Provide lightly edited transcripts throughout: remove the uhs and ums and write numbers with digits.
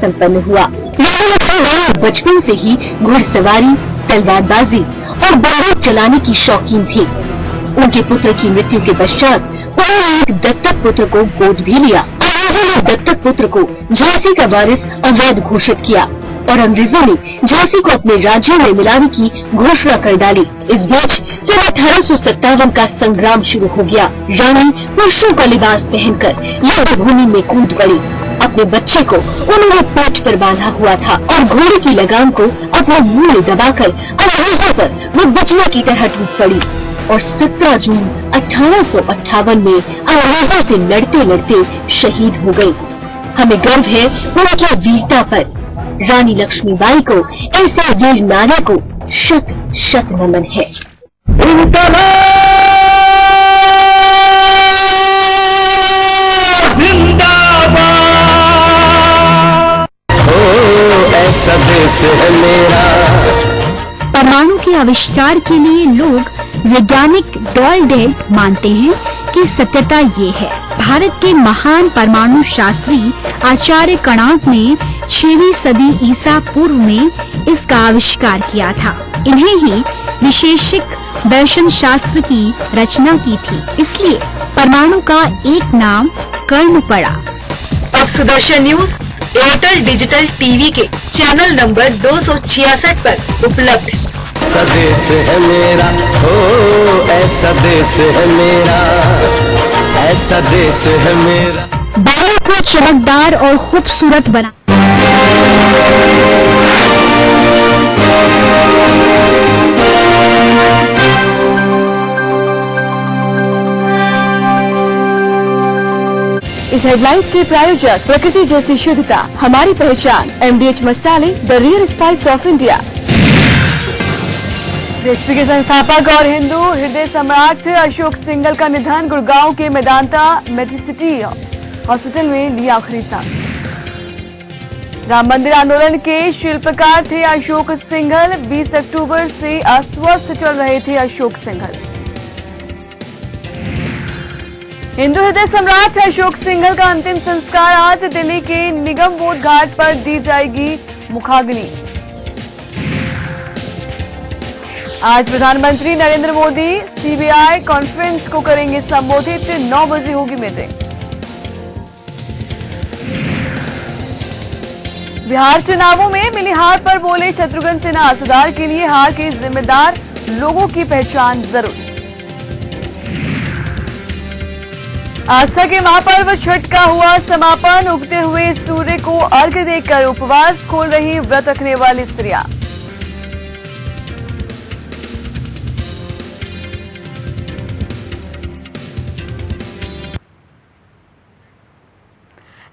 संपन्न हुआ। बचपन से ही घुड़सवारी, तलवारबाजी और बंदूक चलाने की शौकीन थी। उनके पुत्र की मृत्यु के पश्चात उन्होंने एक दत्तक पुत्र को गोद भी लिया। अंग्रेजों ने दत्तक पुत्र को झांसी का वारिस अवैध घोषित किया और अंग्रेजों ने झांसी को अपने राज्य में मिलाने की घोषणा कर डाली। इस बीच सन 1857 का संग्राम शुरू हो गया। रानी पुरुषों का लिबास पहनकर युद्ध भूमि में कूद पड़ी। अपने बच्चे को उन्होंने पेट पर बांधा हुआ था और घोड़े की लगाम को अपने मुंह में दबाकर अंग्रेजों पर वो बिजली की तरह टूट पड़ी और 17 जून 1858 में अंग्रेजों से लड़ते लड़ते शहीद हो गई। हमें गर्व है उनकी वीरता पर। रानी लक्ष्मीबाई को, ऐसे वीर नारी को शत शत नमन है। ऐसा देश है मेरा। परमाणु के आविष्कार के लिए लोग वैज्ञानिक डॉल्डेल मानते हैं कि सत्यता ये है। भारत के महान परमाणु शास्त्री आचार्य कणाद ने 6वीं सदी ईसा पूर्व में इसका आविष्कार किया था। इन्हें ही विशेषिक दर्शन शास्त्र की रचना की थी, इसलिए परमाणु का एक नाम कर्ण पड़ा। अब Sudarshan news Airtel digital TV के चैनल नंबर 266 पर उपलब्ध। ऐसा देश है मेरा, हो ऐसा देश है मेरा, ऐसा देश है मेरा। बालों को चमकदार और खूबसूरत बना इस हेडलाइंस के प्रायोजक प्रकृति जैसी शुद्धता हमारी पहचान, MDH मसाले, the real spice of India. BHP के संस्थापक और हिंदू हृदय सम्राट अशोक सिंघल का निधन। गुड़गांव के मेदांता मेडिसिटी हॉस्पिटल में लिया आखिरी सांस। राम मंदिर आंदोलन के शिल्पकार थे अशोक सिंघल। 20 अक्टूबर से अस्वस्थ चल रहे थे अशोक सिंघल। हिंदू हृदय सम्राट अशोक सिंघल का अंतिम संस्कार आज दिल्ली के निगम बोध घाट पर दी जाएगी मुखाग्नि। आज प्रधानमंत्री नरेंद्र मोदी CBI कॉन्फ्रेंस को करेंगे संबोधित। 9 बजे होगी मीटिंग। बिहार चुनावों में मिली हार पर बोले शत्रुघ्न सिन्हा, सुधार के लिए हार के जिम्मेदार लोगों की पहचान जरूरी। आस्था के महापर्व छठ का हुआ समापन। उगते हुए सूर्य को अर्घ्य देकर उपवास खोल रही व्रत रखने वाली स्त्रियां।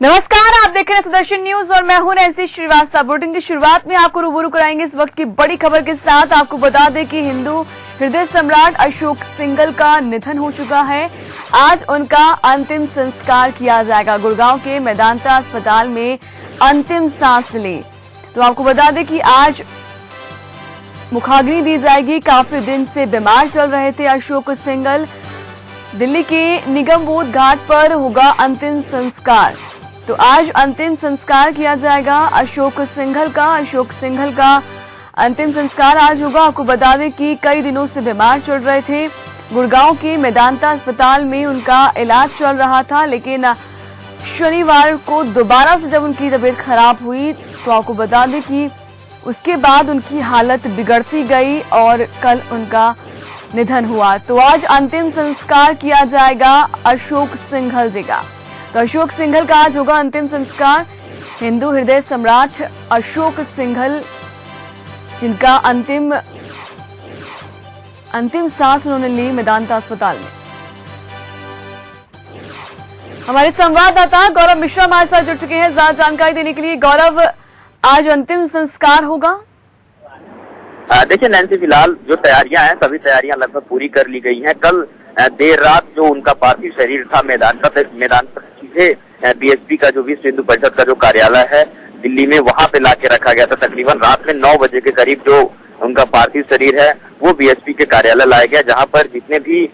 नमस्कार, आप देख रहे हैं सुदर्शन न्यूज और मैं हूं नैन्सी श्रीवास्तव। बुलेटिन की शुरुआत में आपको रूबरू कराएंगे इस वक्त की बड़ी खबर के साथ। आपको बता दें कि हिंदू हृदय सम्राट अशोक सिंघल का निधन हो चुका है। आज उनका अंतिम संस्कार किया जाएगा। गुड़गांव के मेदांता अस्पताल में अंतिम सांस ली। तो आपको बता दें कि आज मुखाग्नि दी जाएगी। काफी दिन से बीमार चल रहे थे अशोक सिंघल। दिल्ली के निगम बोध घाट पर होगा अंतिम संस्कार। तो आज अंतिम संस्कार किया जाएगा अशोक सिंघल का। अशोक सिंघल का अंतिम संस्कार आज होगा। आपको बता दें कि कई दिनों से बीमार चल रहे थे। गुड़गांव के मेदांता अस्पताल में उनका इलाज चल रहा था, लेकिन शनिवार को दोबारा से जब उनकी तबीयत खराब हुई तो आपको बता दें कि उसके बाद उनकी हालत बिगड़ती गई और कल उनका निधन हुआ। तो आज अंतिम संस्कार किया जाएगा अशोक सिंघल जी का। तो अशोक सिंघल का आज होगा अंतिम संस्कार। हिंदू हृदय सम्राट अशोक सिंघल, जिनका अंतिम सांस उन्होंने ली मेदांता अस्पताल में। हमारे संवाददाता गौरव मिश्रा हमारे साथ जुड़ चुके हैं ज्यादा जानकारी देने के लिए। गौरव, आज अंतिम संस्कार होगा। देखिए नैन्सी, फिलहाल जो तैयारियां हैं सभी तैयारियां लगभग पूरी कर ली गई हैं। कल देर रात जो उनका पार्थिव शरीर था मेदांता सीधे BHP का जो विश्व हिंदू परिषद का जो कार्यालय है दिल्ली में, वहां पे लाके रखा गया था। तकरीबन रात में 9 बजे के करीब जो उनका पार्थिव शरीर है वो BHP के कार्यालय लाया गया, जहां पर जितने भी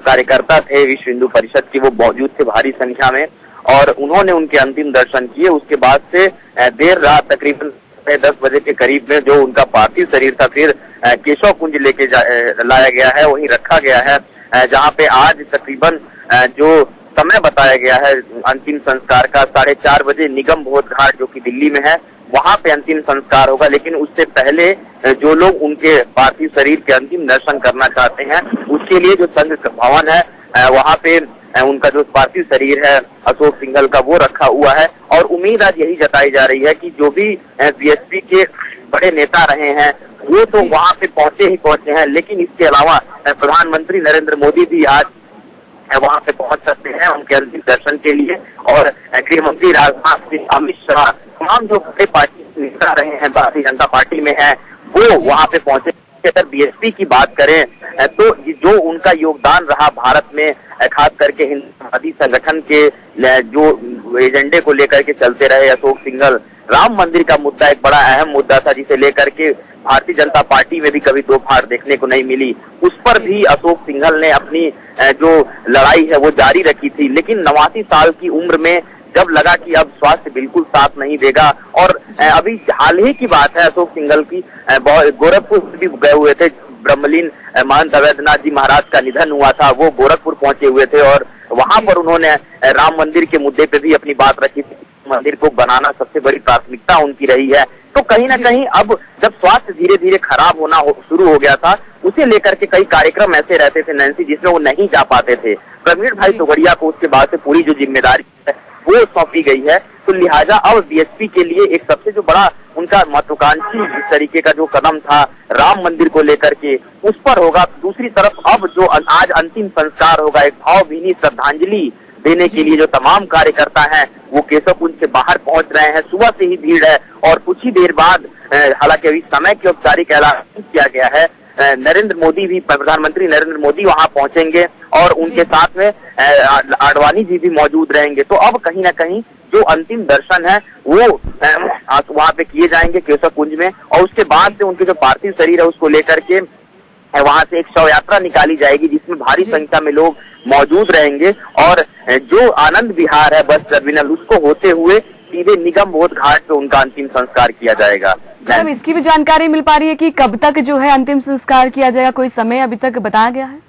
कार्यकर्ता थे विश्व हिंदू परिषद के वो मौजूद थे भारी संख्या में। और उन्होंने उनके अंतिम दर्शन किए। उसके बाद से देर रात तकरीबन 10 बजे के करीब में जो उनका पार्थिव शरीर था फिर केशव कुंज लेके लाया गया है, वहीं रखा गया है, जहां पे आज तकरीबन जो समय बताया गया है अंतिम संस्कार का 4:30 बजे निगम बोध घाट जो कि दिल्ली में है वहां पे अंतिम संस्कार होगा। लेकिन उससे पहले जो लोग उनके पार्थिव शरीर के अंतिम दर्शन करना चाहते हैं उसके लिए जो संघ भवन है वहां पे उनका जो पार्थिव शरीर है अशोक सिंघल का वो रखा हुआ है। और उम्मीद आज यही जताई जा रही है कि जो भी बीएसपी के बड़े नेता रहे हैं वो तो वहां पे पहुंचे हैं, लेकिन इसके अलावा प्रधानमंत्री नरेंद्र मोदी भी आज वहां पे पहुंच सकते हैं उनके अंतिम दर्शन के लिए। और गृह मंत्री राजनाथ सिंह, अमित शाह, तमाम जो बड़े पार्टी के नेता रहे हैं भारतीय जनता पार्टी में है वो वहां पे पहुंचे। अगर बीएसपी की बात करें तो जो उनका योगदान रहा भारत में, खास करके हिंदुवादी संगठन के जो एजेंडे को लेकर के चलते रहे अशोक सिंघल, राम मंदिर का मुद्दा एक बड़ा अहम मुद्दा था जिसे लेकर के भारतीय जनता पार्टी में भी कभी दो फाड़ देखने को नहीं मिली। उस पर भी अशोक सिंघल ने अपनी जो लड़ाई है वो जारी रखी थी। लेकिन 89 साल की उम्र में जब लगा कि अब स्वास्थ्य बिल्कुल साथ नहीं देगा, और अभी हाल ही की बात है अशोक सिंघल की गोरखपुर भी गए हुए थे, ब्रह्मलीन महंत अवैधनाथ जी महाराज का निधन हुआ था, वो गोरखपुर पहुंचे हुए थे और वहां पर उन्होंने राम मंदिर के मुद्दे पे भी अपनी बात रखी थी। मंदिर को बनाना सबसे बड़ी प्राथमिकता उनकी रही है। तो कहीं ना कहीं अब जब स्वास्थ्य धीरे धीरे खराब होना शुरू हो गया था उसे लेकर के कई कार्यक्रम ऐसे रहते थे नैन्सी जिसमें वो नहीं जा पाते थे। प्रवीण भाई तोगड़िया को उसके बाद से पूरी जो जिम्मेदारी है वो सौंपी गई है। तो लिहाजा अब बीएसपी के लिए एक सबसे जो बड़ा उनका महत्वाकांक्षी इस तरीके का जो कदम था राम मंदिर को लेकर के उस पर होगा। दूसरी तरफ अब जो आज अंतिम संस्कार होगा, एक भावभीनी श्रद्धांजलि देने के लिए जो तमाम कार्यकर्ता हैं वो केशव कुंज से बाहर पहुंच रहे हैं। सुबह से ही भीड़ है और कुछ ही देर बाद, हालांकि अभी समय की औपचारिक ऐलान किया गया है, नरेंद्र मोदी भी, प्रधानमंत्री नरेंद्र मोदी वहां पहुंचेंगे और उनके साथ में आडवाणी जी भी मौजूद रहेंगे। तो अब कहीं ना कहीं जो अंतिम दर्शन है वो वहां पे किए जाएंगे केशव कुंज में, और उसके बाद से उनके जो पार्थिव शरीर है उसको लेकर के वहां से एक शव यात्रा निकाली जाएगी जिसमें भारी संख्या में लोग मौजूद रहेंगे और जो आनंद विहार है बस टर्मिनल उसको होते हुए सीधे निगम बोध घाट पे उनका अंतिम संस्कार किया जाएगा। तो इसकी भी जानकारी मिल पा रही है कि कब तक जो है अंतिम संस्कार किया जाएगा, कोई समय अभी तक बताया गया है?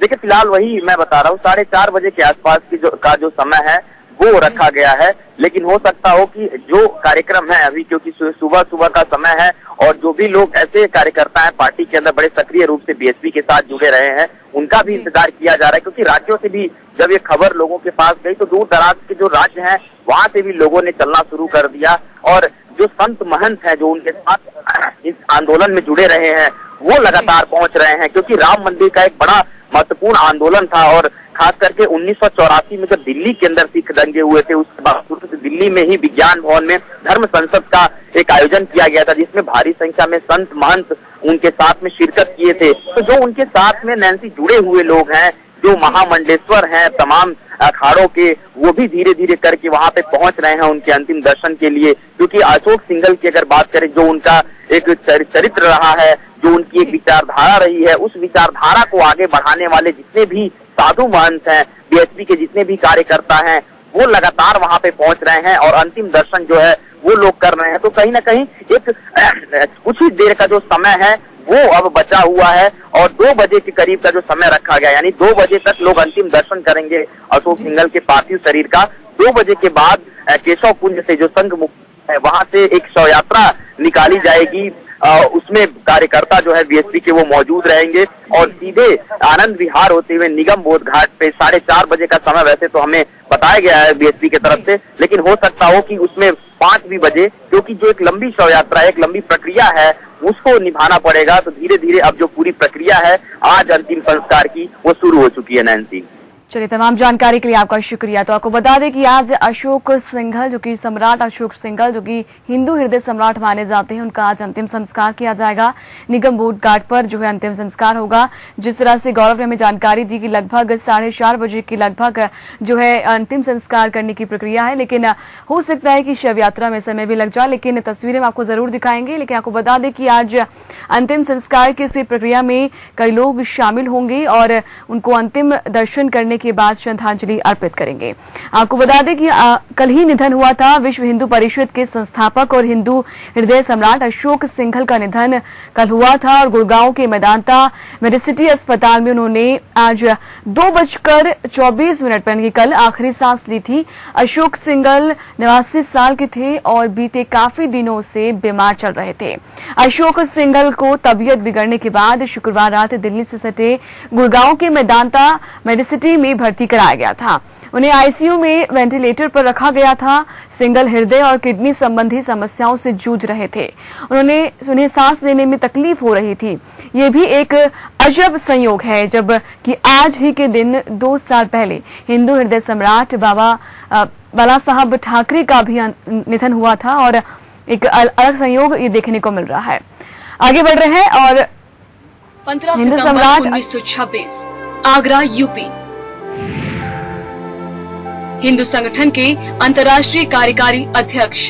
देखिए फिलहाल वही मैं बता रहा हूँ 4:30 बजे के आसपास की जो समय है वो रखा गया है। लेकिन हो सकता हो कि जो कार्यक्रम है अभी, क्योंकि सुबह का समय है और जो भी लोग ऐसे कार्यकर्ता हैं पार्टी के अंदर बड़े सक्रिय रूप से बीएसपी के साथ जुड़े रहे हैं उनका भी इंतजार किया जा रहा है, क्योंकि राज्यों से भी जब ये खबर लोगों के पास गई तो दूर दराज के जो राज्य हैं वहां से भी लोगों ने चलना शुरू कर दिया। और जो संत महंत हैं जो उनके साथ इस आंदोलन में जुड़े रहे हैं वो लगातार पहुंच रहे हैं, क्योंकि राम मंदिर का एक बड़ा महत्वपूर्ण आंदोलन था। और खास करके 1984 में जब दिल्ली के अंदर सिख दंगे हुए थे उसके बाद दिल्ली में ही विज्ञान भवन में धर्म संसद का एक आयोजन किया गया था जिसमें भारी संख्या में संत महंत उनके साथ में शिरकत किए थे। तो जो उनके साथ में नैन्सी जुड़े हुए लोग हैं, जो महामंडलेश्वर हैं तमाम अखाड़ों के, वो भी धीरे धीरे करके वहां पे पहुंच रहे हैं उनके अंतिम दर्शन के लिए। क्योंकि अशोक सिंघल की अगर बात करें, जो उनका एक चरित्र रहा है, जो उनकी एक विचारधारा रही है, उस विचारधारा को आगे बढ़ाने वाले जितने भी साधु महंत हैं, बीएसपी के जितने भी कार्यकर्ता हैं, वो लगातार वहां पे पहुंच रहे हैं और अंतिम दर्शन जो है वो लोग कर रहे हैं। तो कहीं ना कहीं एक कुछ ही देर का जो समय है वो अब बचा हुआ है और 2 बजे के करीब का जो समय रखा गया, यानी 2 बजे तक लोग अंतिम दर्शन करेंगे अशोक सिंघल के पार्थिव शरीर का। 2 बजे के बाद केशव कुंज से जो संघ मुख्य है वहां से एक शव यात्रा निकाली जाएगी। उसमें कार्यकर्ता जो है बीएसपी के वो मौजूद रहेंगे और सीधे आनंद विहार होते हुए निगम बोध घाट पे 4:30 बजे का समय वैसे तो हमें बताया गया है बीएसपी की तरफ से, लेकिन हो सकता हो कि उसमें 5 भी बजे, क्योंकि जो एक लंबी शव यात्रा है, एक लंबी प्रक्रिया है, उसको निभाना पड़ेगा। तो धीरे धीरे अब जो पूरी प्रक्रिया है आज अंतिम संस्कार की वो शुरू हो चुकी है। नैन्सी, चलिए, तमाम जानकारी के लिए आपका शुक्रिया। तो आपको बता दें कि आज अशोक सिंघल, जो कि सम्राट अशोक सिंघल, जो कि हिंदू हृदय सम्राट माने जाते हैं, उनका आज अंतिम संस्कार किया जाएगा। निगम बोध घाट पर जो है अंतिम संस्कार होगा। जिस तरह से गौरव ने हमें जानकारी दी कि लगभग 4:30 बजे की लगभग जो है अंतिम संस्कार करने की प्रक्रिया है, लेकिन हो सकता है कि शव यात्रा में समय भी लग जाए, लेकिन तस्वीरें आपको जरूर दिखाएंगे। लेकिन आपको बता दें कि आज अंतिम संस्कार की इस प्रक्रिया में कई लोग शामिल होंगे और उनको अंतिम दर्शन करने करने के बाद श्रद्धांजलि अर्पित करेंगे। आपको बता दें कि कल ही निधन हुआ था। विश्व हिंदू परिषद के संस्थापक और हिंदू हृदय सम्राट अशोक सिंघल का निधन कल हुआ था और गुड़गांव के मेदांता मेडिसिटी अस्पताल में उन्होंने आज 2:24 पर यानी कल आखिरी सांस ली थी। अशोक सिंघल 89 साल के थे और बीते काफी दिनों से बीमार चल रहे थे। अशोक सिंघल को तबीयत बिगड़ने के बाद शुक्रवार रात दिल्ली से सटे गुड़गांव के मेदांता मेडिसिटी में भर्ती कराया गया था। उन्हें आईसीयू में वेंटिलेटर पर रखा गया था। सिंघल हृदय और किडनी संबंधी समस्याओं से जूझ रहे थे। उन्हें सांस लेने में तकलीफ हो रही थी। ये भी एक अजब संयोग है जब कि आज ही के दिन 2 साल पहले हिंदू हृदय सम्राट बाला साहब ठाकरे का भी निधन हुआ था और एक अलग संयोग ये देखने को मिल रहा है। आगे बढ़ रहे हैं और 15 हिंदू सितंबर सम्राट 1926 आगरा यूपी। हिंदू संगठन के अंतर्राष्ट्रीय कार्यकारी अध्यक्ष।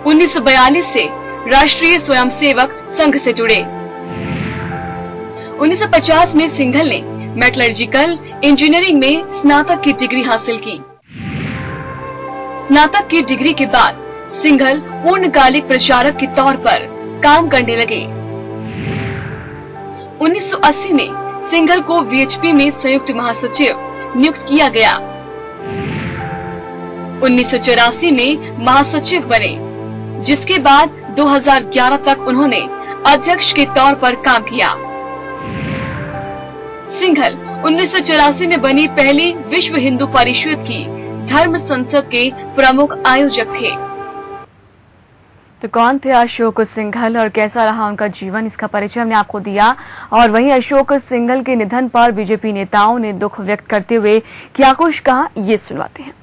1942 से राष्ट्रीय स्वयंसेवक संघ से जुड़े। 1950 में सिंघल ने मेटलर्जिकल इंजीनियरिंग में स्नातक की डिग्री हासिल की। स्नातक की डिग्री के बाद सिंघल पूर्णकालिक प्रचारक के तौर पर काम करने लगे। 1980 में सिंघल को वीएचपी में संयुक्त महासचिव नियुक्त किया गया। 1984 में महासचिव बने, जिसके बाद 2011 तक उन्होंने अध्यक्ष के तौर पर काम किया। सिंघल 1984 में बनी पहली विश्व हिंदू परिषद की धर्म संसद के प्रमुख आयोजक थे। तो कौन थे अशोक सिंघल और कैसा रहा उनका जीवन, इसका परिचय हमने आपको दिया। और वहीं अशोक सिंघल के निधन पर बीजेपी नेताओं ने दुख व्यक्त करते हुए क्या कुछ कहा, ये सुनवाते हैं।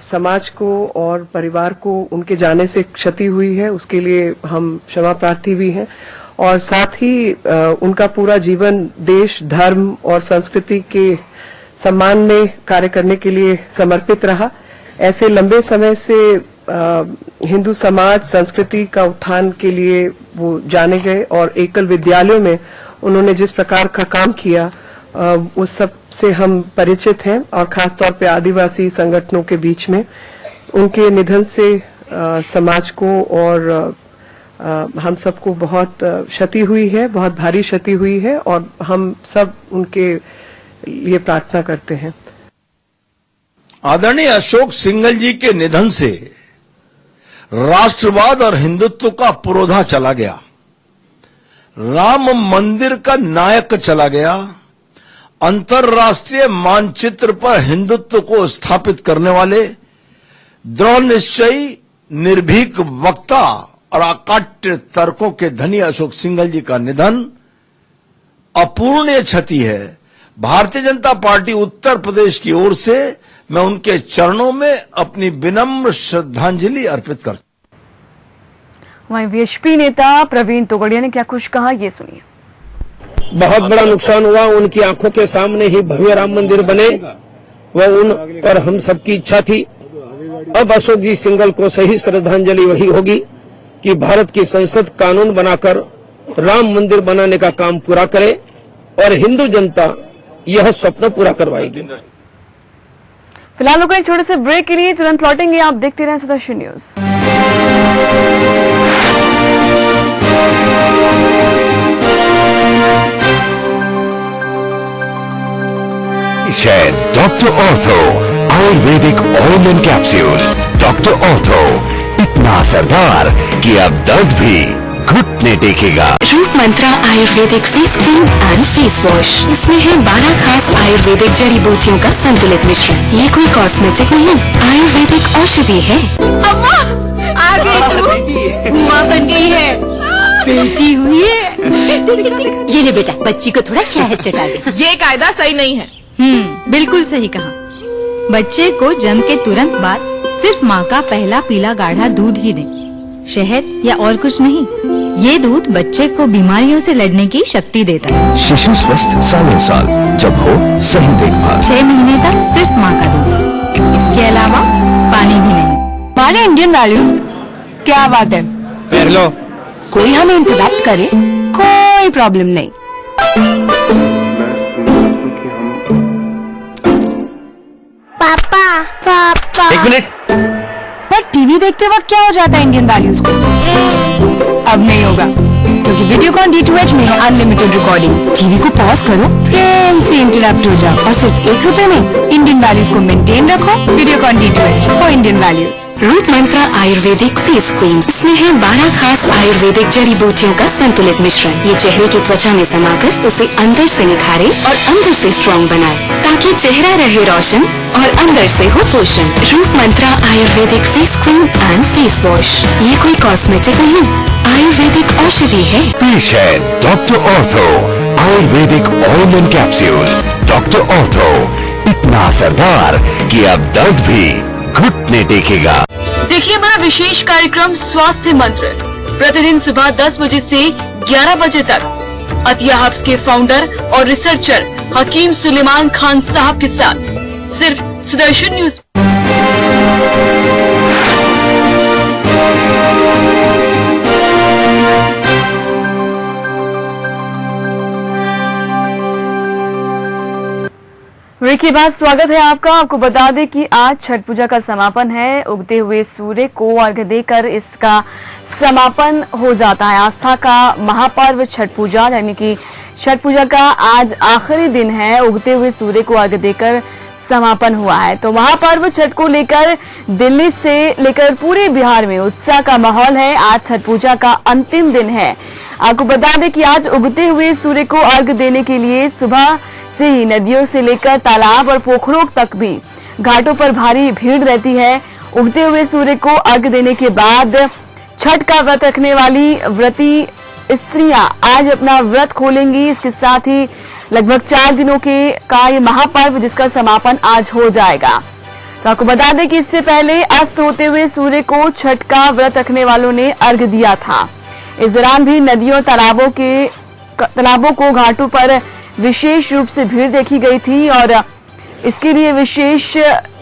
समाज को और परिवार को उनके जाने से क्षति हुई है, उसके लिए हम क्षमा प्रार्थी भी हैं और साथ ही उनका पूरा जीवन देश, धर्म और संस्कृति के सम्मान में कार्य करने के लिए समर्पित रहा। ऐसे लंबे समय से हिंदू समाज संस्कृति का उत्थान के लिए वो जाने गए और एकल विद्यालयों में उन्होंने जिस प्रकार का काम किया उस सब से हम परिचित हैं और खास तौर पे आदिवासी संगठनों के बीच में उनके निधन से समाज को और हम सबको बहुत क्षति हुई है, बहुत भारी क्षति हुई है और हम सब उनके लिए प्रार्थना करते हैं। आदरणीय अशोक सिंघल जी के निधन से राष्ट्रवाद और हिंदुत्व का पुरोधा चला गया, राम मंदिर का नायक चला गया, अंतर्राष्ट्रीय मानचित्र पर हिंदुत्व को स्थापित करने वाले दृढ़ निश्चयी, निर्भीक वक्ता और अकाट्य तर्कों के धनी अशोक सिंघल जी का निधन अपूरणीय क्षति है। भारतीय जनता पार्टी उत्तर प्रदेश की ओर से मैं उनके चरणों में अपनी विनम्र श्रद्धांजलि अर्पित करता हूं। वहीं वीएचपी नेता प्रवीण तोगड़िया ने क्या कुछ कहा, ये सुनिए। बहुत बड़ा नुकसान हुआ, उनकी आंखों के सामने ही भव्य राम मंदिर बने, वह उन और हम सबकी इच्छा थी। अब अशोक जी सिंघल को सही श्रद्धांजलि वही होगी कि भारत की संसद कानून बनाकर राम मंदिर बनाने का काम पूरा करे और हिंदू जनता यह स्वप्न पूरा करवाएगी। फिलहाल लोग एक छोटे से ब्रेक के लिए तुरंत लौटेंगे। आप देखते रहें Sudarshan news. Doctor ortho ayurvedic oil and capsule. Doctor ortho इतना असरदार कि अब दर्द भी घुटने टेकेगा। Roop Mantra ayurvedic face cream and face wash, इसमें है 12 खास आयुर्वेदिक जड़ी बूटियों का संतुलित मिश्रण। ये कोई कॉस्मेटिक नहीं, आयुर्वेदिक औषधि है। अम्मा आ गई, तू माँ बन गई है, बेटी हुई है। ये ले बेटा, बच्ची को थोड़ा शहद चटा दे। ये कायदा सही नहीं है। बिल्कुल सही कहा। बच्चे को जन्म के तुरंत बाद सिर्फ माँ का पहला पीला गाढ़ा दूध ही दें, शहद या और कुछ नहीं। ये दूध बच्चे को बीमारियों से लड़ने की शक्ति देता है। शिशु स्वस्थ सालों साल, जब हो सही देखभाल। 6 महीने तक सिर्फ माँ का दूध, इसके अलावा पानी भी नहीं। हमारे इंडियन वैल्यूज, क्या बात है। लो, कोई हमें इंटरप्ट करे, कोई प्रॉब्लम नहीं। पापा। एक मिनट, पर टीवी देखते वक्त क्या हो जाता है इंडियन वैल्यूज को? अब नहीं होगा, क्योंकि वीडियोकॉन D2H में है अनलिमिटेड रिकॉर्डिंग। टीवी को पॉज करो, प्रेम से इंटरप्ट हो जाओ और सिर्फ ₹1 में इंडियन वैल्यूज को मेंटेन रखो। Videocon D2H for Indian values. Root Mantra ayurvedic face cream, इसमें है 12 खास आयुर्वेदिक जड़ी बूटियों का संतुलित मिश्रण। ये चेहरे की त्वचा में समाकर उसे अंदर से निखारे और अंदर से स्ट्रॉन्ग बनाए, ताकि चेहरा रहे रोशन और अंदर से हो पोषण। Root Mantra ayurvedic face cream and face wash, ये कोई कॉस्मेटिक नहीं, आयुर्वेदिक औषधि है। पेश है doctor ortho ayurvedic oil and capsule. Doctor ortho, इतना असरदार कि अब दर्द भी घुटने टेकेगा। देखिए हमारा विशेष कार्यक्रम स्वास्थ्य मंत्र प्रतिदिन सुबह 10 बजे से 11 बजे तक अतिया हब्स के फाउंडर और रिसर्चर हकीम सुलेमान खान साहब के साथ सिर्फ सुदर्शन न्यूज। ब्रेक के बाद स्वागत है आपका। आपको बता दें कि आज छठ पूजा का समापन है। उगते हुए सूर्य को अर्घ्य देकर इसका समापन हो जाता है। आस्था का महापर्व छठ पूजा, यानी कि छठ पूजा का आज आखिरी दिन है। उगते हुए सूर्य को अर्घ्य देकर समापन हुआ है। तो महापर्व छठ को लेकर दिल्ली से लेकर पूरे बिहार में उत्साह का माहौल है। आज छठ पूजा का अंतिम दिन है। आपको बता दें कि आज उगते हुए सूर्य को अर्घ्य देने के लिए सुबह से ही नदियों से लेकर तालाब और पोखरों तक भी घाटों पर भारी भीड़ रहती है। उगते हुए सूर्य को अर्घ्य देने के बाद छठ का व्रत रखने वाली व्रती स्त्रियां आज अपना व्रत खोलेंगी। इसके साथ ही लगभग 4 दिनों का ये महापर्व जिसका समापन आज हो जाएगा। तो आपको बता दें कि इससे पहले अस्त होते हुए सूर्य को छठ का व्रत रखने वालों ने अर्घ्य दिया था। इस दौरान भी नदियों तालाबों को घाटों पर विशेष रूप से भीड़ देखी गई थी और इसके लिए विशेष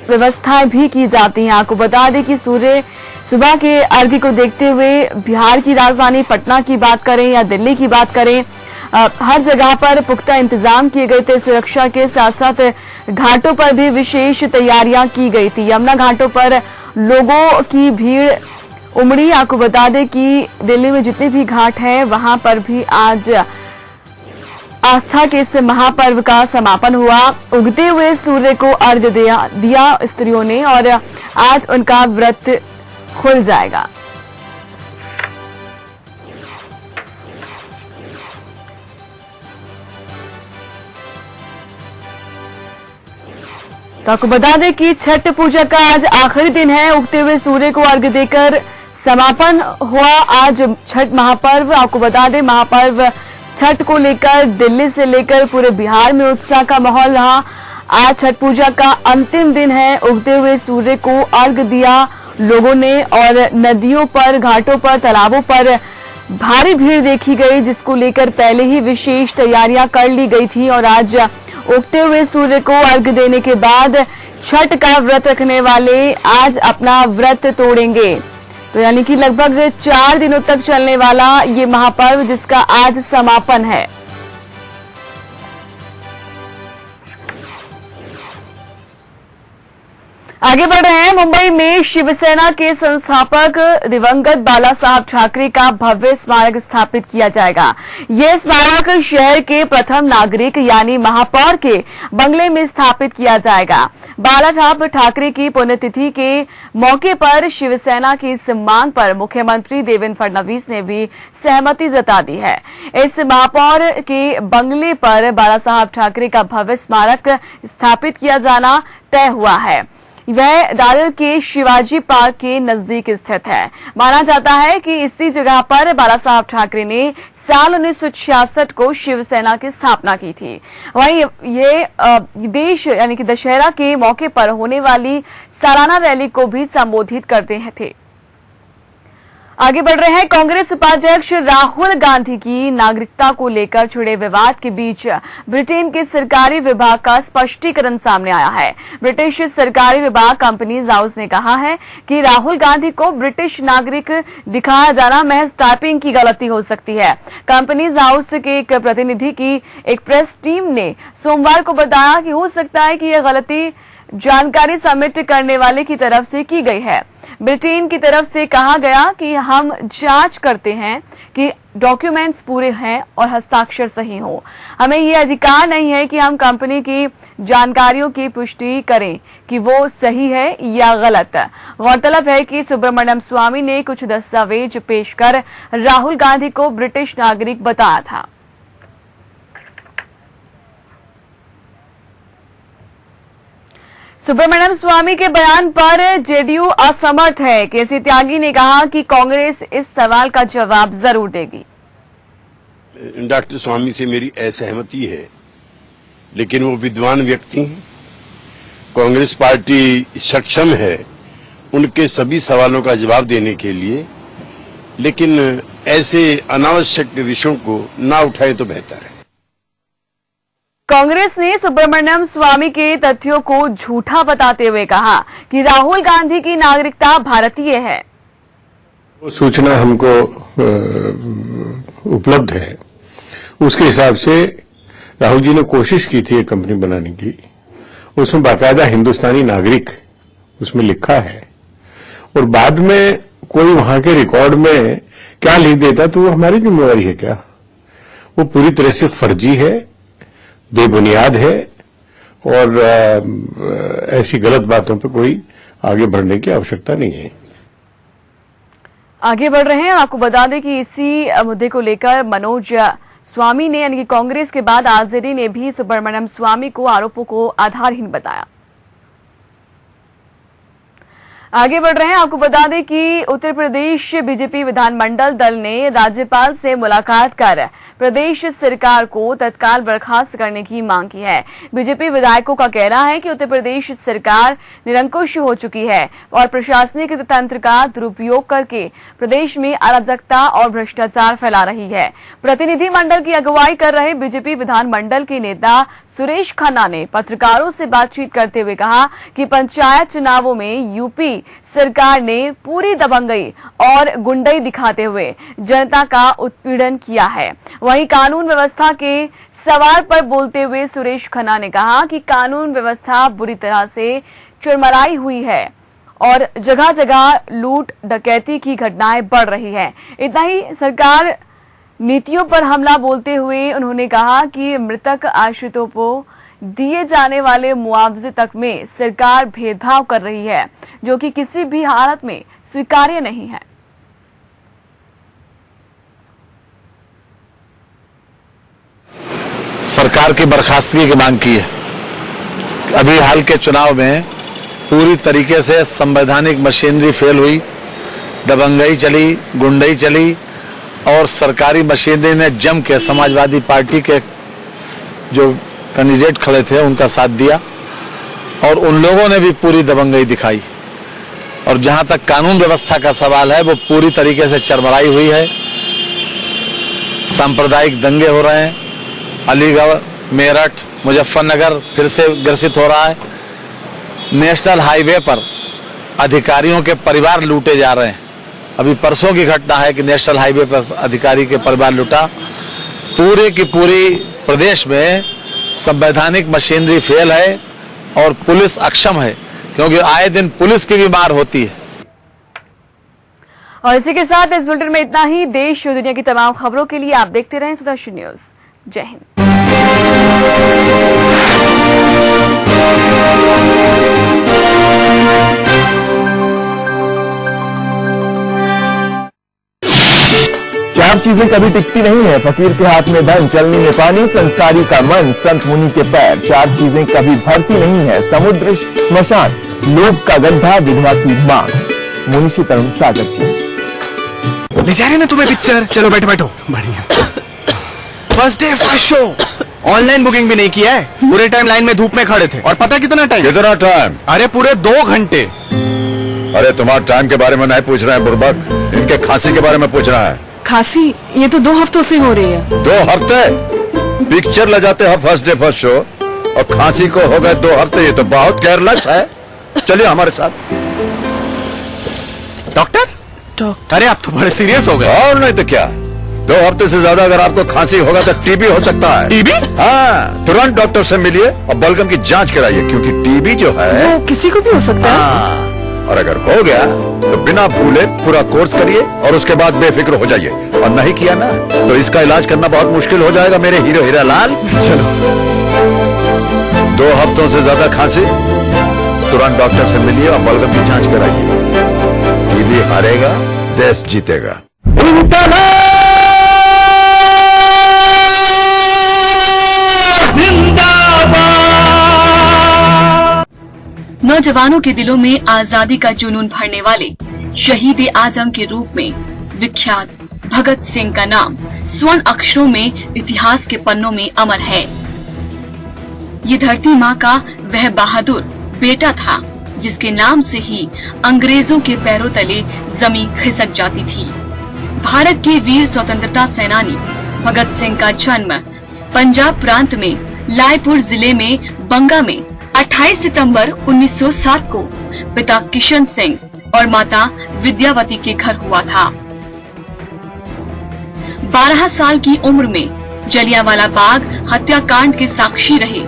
व्यवस्थाएं भी की जाती हैं। आपको बता दें कि सूर्य सुबह के अर्घ्य को देखते हुए बिहार की राजधानी पटना की बात करें या दिल्ली की बात करें, हर जगह पर पुख्ता इंतजाम किए गए थे। सुरक्षा के साथ साथ घाटों पर भी विशेष तैयारियां की गई थी। यमुना घाटों पर लोगों की भीड़ उमड़ी। आपको बता दें कि दिल्ली में जितने भी घाट हैं वहां पर भी आज आस्था के इस महापर्व का समापन हुआ। उगते हुए सूर्य को अर्घ्य दिया स्त्रियों ने और आज उनका व्रत खुल जाएगा। तो आपको बता दें कि छठ पूजा का आज आखिरी दिन है। उगते हुए सूर्य को अर्घ्य देकर समापन हुआ आज छठ महापर्व। आपको बता दें महापर्व छठ को लेकर दिल्ली से लेकर पूरे बिहार में उत्साह का माहौल रहा। आज छठ पूजा का अंतिम दिन है। उगते हुए सूर्य को अर्घ्य दिया लोगों ने और नदियों पर, घाटों पर, तालाबों पर भारी भीड़ देखी गई, जिसको लेकर पहले ही विशेष तैयारियां कर ली गई थी। और आज उगते हुए सूर्य को अर्घ्य देने के बाद छठ का व्रत रखने वाले आज अपना व्रत तोड़ेंगे। तो यानी कि लगभग 4 दिनों तक चलने वाला ये महापर्व जिसका आज समापन है। आगे बढ़ रहे हैं। मुंबई में शिवसेना के संस्थापक दिवंगत बाला साहब ठाकरे का भव्य स्मारक स्थापित किया जाएगा। यह स्मारक शहर के प्रथम नागरिक यानी महापौर के बंगले में स्थापित किया जाएगा। बाला साहब ठाकरे की पुण्यतिथि के मौके पर शिवसेना की इस मांग पर मुख्यमंत्री देवेंद्र फडणवीस ने भी सहमति जता दी है। इस महापौर के बंगले पर बाला साहब ठाकरे का भव्य स्मारक स्थापित किया जाना तय हुआ है। वह दादर के शिवाजी पार्क के नजदीक स्थित है। माना जाता है कि इसी जगह पर बाला साहब ठाकरे ने साल 1966 को शिवसेना की स्थापना की थी। वहीं ये देश यानी कि दशहरा के मौके पर होने वाली सालाना रैली को भी संबोधित करते थे। आगे बढ़ रहे हैं। कांग्रेस उपाध्यक्ष राहुल गांधी की नागरिकता को लेकर छिड़े विवाद के बीच ब्रिटेन के सरकारी विभाग का स्पष्टीकरण सामने आया है। ब्रिटिश सरकारी विभाग कंपनीज हाउस ने कहा है कि राहुल गांधी को ब्रिटिश नागरिक दिखाया जाना महज टाइपिंग की गलती हो सकती है। कंपनीज हाउस के एक प्रतिनिधि की एक प्रेस टीम ने सोमवार को बताया कि हो सकता है कि यह गलती जानकारी सबमिट करने वाले की तरफ से की गई है। ब्रिटेन की तरफ से कहा गया कि हम जांच करते हैं कि डॉक्यूमेंट्स पूरे हैं और हस्ताक्षर सही हो। हमें ये अधिकार नहीं है कि हम कंपनी की जानकारियों की पुष्टि करें कि वो सही है या गलत। गौरतलब है कि सुब्रमण्यम स्वामी ने कुछ दस्तावेज पेश कर राहुल गांधी को ब्रिटिश नागरिक बताया था। सुब्रमण्यम स्वामी के बयान पर जेडीयू असमर्थ है। केसी त्यागी ने कहा कि कांग्रेस इस सवाल का जवाब जरूर देगी। डॉक्टर स्वामी से मेरी असहमति है, लेकिन वो विद्वान व्यक्ति हैं। कांग्रेस पार्टी सक्षम है उनके सभी सवालों का जवाब देने के लिए, लेकिन ऐसे अनावश्यक विषयों को ना उठाए तो बेहतर है। कांग्रेस ने सुब्रमण्यम स्वामी के तथ्यों को झूठा बताते हुए कहा कि राहुल गांधी की नागरिकता भारतीय है। वो सूचना हमको उपलब्ध है, उसके हिसाब से राहुल जी ने कोशिश की थी एक कंपनी बनाने की, उसमें बाकायदा हिंदुस्तानी नागरिक उसमें लिखा है, और बाद में कोई वहां के रिकॉर्ड में क्या लिख देता तो वो हमारी जिम्मेवारी है क्या? वो पूरी तरह से फर्जी है, बेबुनियाद है, और ऐसी गलत बातों पर कोई आगे बढ़ने की आवश्यकता नहीं है। आगे बढ़ रहे हैं, आपको बता दें कि इसी मुद्दे को लेकर मनोज स्वामी ने यानी कि कांग्रेस के बाद आरजेडी ने भी सुब्रमण्यम स्वामी को आरोपों को आधारहीन बताया। आगे बढ़ रहे हैं, आपको बता दें कि उत्तर प्रदेश बीजेपी विधानमंडल दल ने राज्यपाल से मुलाकात कर प्रदेश सरकार को तत्काल बर्खास्त करने की मांग की है। बीजेपी विधायकों का कहना है कि उत्तर प्रदेश सरकार निरंकुश हो चुकी है और प्रशासनिक तंत्र का दुरुपयोग करके प्रदेश में अराजकता और भ्रष्टाचार फैला रही है। प्रतिनिधिमंडल की अगुवाई कर रहे बीजेपी विधानमंडल के नेता सुरेश खन्ना ने पत्रकारों से बातचीत करते हुए कहा कि पंचायत चुनावों में यूपी सरकार ने पूरी दबंगई और गुंडई दिखाते हुए जनता का उत्पीड़न किया है। वहीं कानून व्यवस्था के सवाल पर बोलते हुए सुरेश खन्ना ने कहा कि कानून व्यवस्था बुरी तरह से चरमराई हुई है और जगह जगह लूट डकैती की घटनाएं बढ़ रही है। इतना ही सरकार नीतियों पर हमला बोलते हुए उन्होंने कहा कि मृतक आश्रितों को दिए जाने वाले मुआवजे तक में सरकार भेदभाव कर रही है, जो कि किसी भी हालत में स्वीकार्य नहीं है। सरकार की बर्खास्तगी की मांग की है। अभी हाल के चुनाव में पूरी तरीके से संवैधानिक मशीनरी फेल हुई, दबंगई चली, गुंडई चली, और सरकारी मशीनरी ने जम के समाजवादी पार्टी के जो कैंडिडेट खड़े थे उनका साथ दिया, और उन लोगों ने भी पूरी दबंगई दिखाई। और जहां तक कानून व्यवस्था का सवाल है, वो पूरी तरीके से चरमराई हुई है। सांप्रदायिक दंगे हो रहे हैं, अलीगढ़, मेरठ, मुजफ्फरनगर फिर से ग्रसित हो रहा है। नेशनल हाईवे पर अधिकारियों के परिवार लूटे जा रहे हैं। अभी परसों की घटना है कि नेशनल हाईवे पर अधिकारी के परिवार लूटा। पूरे की पूरी प्रदेश में संवैधानिक मशीनरी फेल है और पुलिस अक्षम है, क्योंकि आए दिन पुलिस की भी मार होती है। और इसी के साथ इस बुलेटिन में इतना ही। देश और दुनिया की तमाम खबरों के लिए आप देखते रहें सुदर्शन न्यूज। जय हिंद। चार चीजें कभी टिकती नहीं है, फकीर के हाथ में धन, चलनी में पानी, संसारी का मन, संत मुनि के पैर। चार चीजें कभी भरती नहीं है, समुद्र, श्मशान, लोभ का गड्ढा, विधवा की मांग। मुंशी तरुण सागर जी ले जा रहे ना तुम्हें पिक्चर। चलो बैठो बैठो। बढ़िया। First day first show. Online booking भी नहीं किया है, पूरे टाइम लाइन में धूप में खड़े थे। और पता कितना टाइम? कितना टाइम? अरे पूरे 2 घंटे। अरे तुम्हारे टाइम के बारे में नहीं पूछ रहे हैं बुर्बक, इनके खांसी के बारे में पूछ रहा है। खांसी ये तो 2 हफ्तों से हो रही है। 2 हफ्ते? पिक्चर ले जाते हैं फर्स्ट डे फर्स्ट शो और खांसी को हो गए 2 हफ्ते, ये तो बहुत केयरलेस है। चलिए हमारे साथ। डॉक्टर? अरे आप तो बड़े सीरियस हो गए। और नहीं तो क्या, 2 हफ्ते से ज्यादा अगर आपको खांसी होगा तो टीबी हो सकता है। टीबी? हाँ, तुरंत डॉक्टर से मिलिए और बलगम की जांच कराइए, क्योंकि टीबी जो है वो किसी को भी हो सकता है। हाँ, और अगर हो गया तो बिना भूले पूरा कोर्स करिए और उसके बाद बेफिक्र हो जाइए। और नहीं किया ना तो इसका इलाज करना बहुत मुश्किल हो जाएगा मेरे हीरो हीरा लाल। चलो। 2 हफ्तों से ज्यादा खांसी, तुरंत डॉक्टर से मिलिए और बलगम की जांच कराइए। टीबी हारेगा, देश जीतेगा। नौजवानों के दिलों में आजादी का जुनून भरने वाले शहीद आजम के रूप में विख्यात भगत सिंह का नाम स्वर्ण अक्षरों में इतिहास के पन्नों में अमर है। ये धरती माँ का वह बहादुर बेटा था जिसके नाम से ही अंग्रेजों के पैरों तले जमीन खिसक जाती थी। भारत के वीर स्वतंत्रता सेनानी भगत सिंह का जन्म पंजाब प्रांत में लायपुर जिले में बंगा में 28 सितंबर 1907 को पिता किशन सिंह और माता विद्यावती के घर हुआ था। 12 साल की उम्र में जलियांवाला बाग हत्याकांड के साक्षी रहे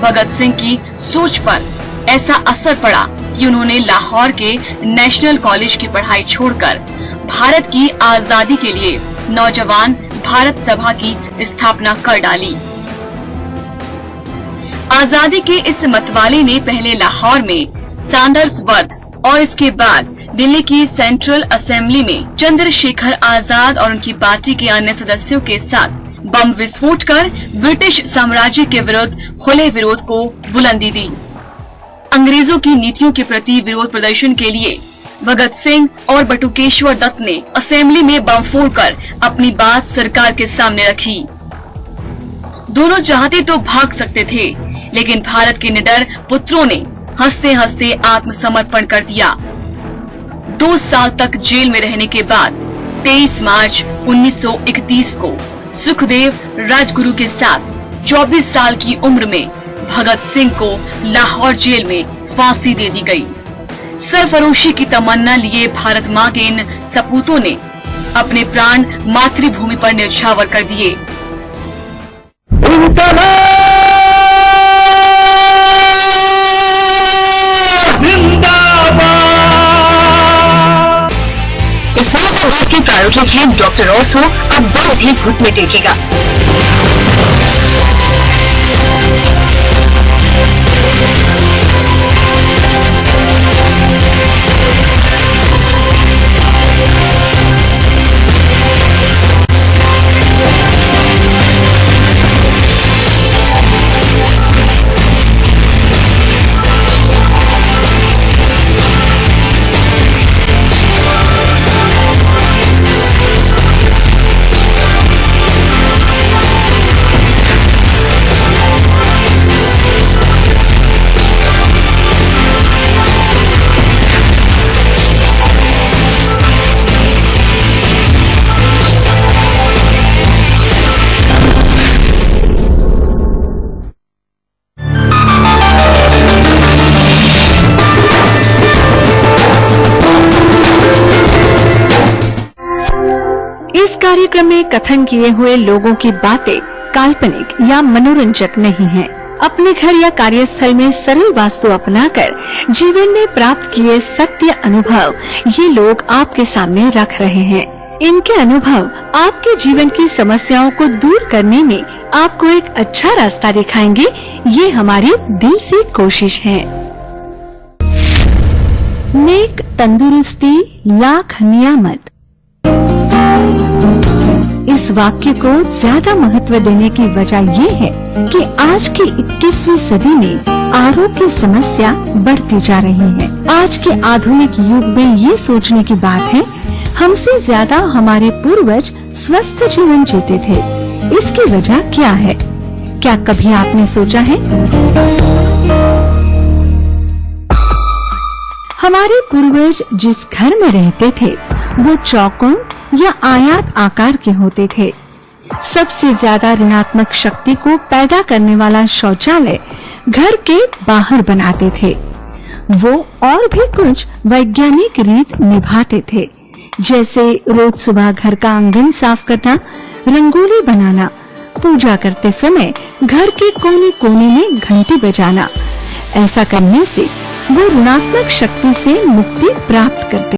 भगत सिंह की सोच पर ऐसा असर पड़ा कि उन्होंने लाहौर के नेशनल कॉलेज की पढ़ाई छोड़कर भारत की आजादी के लिए नौजवान भारत सभा की स्थापना कर डाली। आजादी के इस मतवाले ने पहले लाहौर में सैंडर्सबर्ग और इसके बाद दिल्ली की सेंट्रल असेंबली में चंद्रशेखर आजाद और उनकी पार्टी के अन्य सदस्यों के साथ बम विस्फोट कर ब्रिटिश साम्राज्य के विरुद्ध खुले विरोध को बुलंदी दी। अंग्रेजों की नीतियों के प्रति विरोध प्रदर्शन के लिए भगत सिंह और बटुकेश्वर दत्त ने असेंबली में बम फोड़कर अपनी बात सरकार के सामने रखी। दोनों चाहते तो भाग सकते थे, लेकिन भारत के निडर पुत्रों ने हंसते हंसते आत्मसमर्पण कर दिया। 2 साल तक जेल में रहने के बाद 23 मार्च 1931 को सुखदेव राजगुरु के साथ 24 साल की उम्र में भगत सिंह को लाहौर जेल में फांसी दे दी गई। सरफरोशी की तमन्ना लिए भारत माँ के इन सपूतों ने अपने प्राण मातृभूमि पर न्यौछावर कर दिए। के प्रायोजक हैं डॉक्टर ऑर्थो, अब दर्द भी घुटने टेकेगा। कार्यक्रम में कथन किए हुए लोगों की बातें काल्पनिक या मनोरंजक नहीं हैं। अपने घर या कार्यस्थल में सरल वास्तु अपनाकर जीवन में प्राप्त किए सत्य अनुभव ये लोग आपके सामने रख रहे हैं। इनके अनुभव आपके जीवन की समस्याओं को दूर करने में आपको एक अच्छा रास्ता दिखाएंगे, ये हमारी दिल से कोशिश है। नेक तंदुरुस्ती लाख नियामत, इस वाक्य को ज्यादा महत्व देने की वजह ये है कि आज की 21वीं सदी में आरोग्य समस्या बढ़ती जा रही है। आज के आधुनिक युग में ये सोचने की बात है, हमसे ज्यादा हमारे पूर्वज स्वस्थ जीवन जीते थे। इसकी वजह क्या है? क्या कभी आपने सोचा है? हमारे पूर्वज जिस घर में रहते थे वो चौकोर या आयत आकार के होते थे। सबसे ज्यादा ऋणात्मक शक्ति को पैदा करने वाला शौचालय घर के बाहर बनाते थे। वो और भी कुछ वैज्ञानिक रीत निभाते थे, जैसे रोज सुबह घर का आंगन साफ करना, रंगोली बनाना, पूजा करते समय घर के कोने-कोने में घंटी बजाना। ऐसा करने से वो ऋणात्मक शक्ति से मुक्ति प्राप्त करते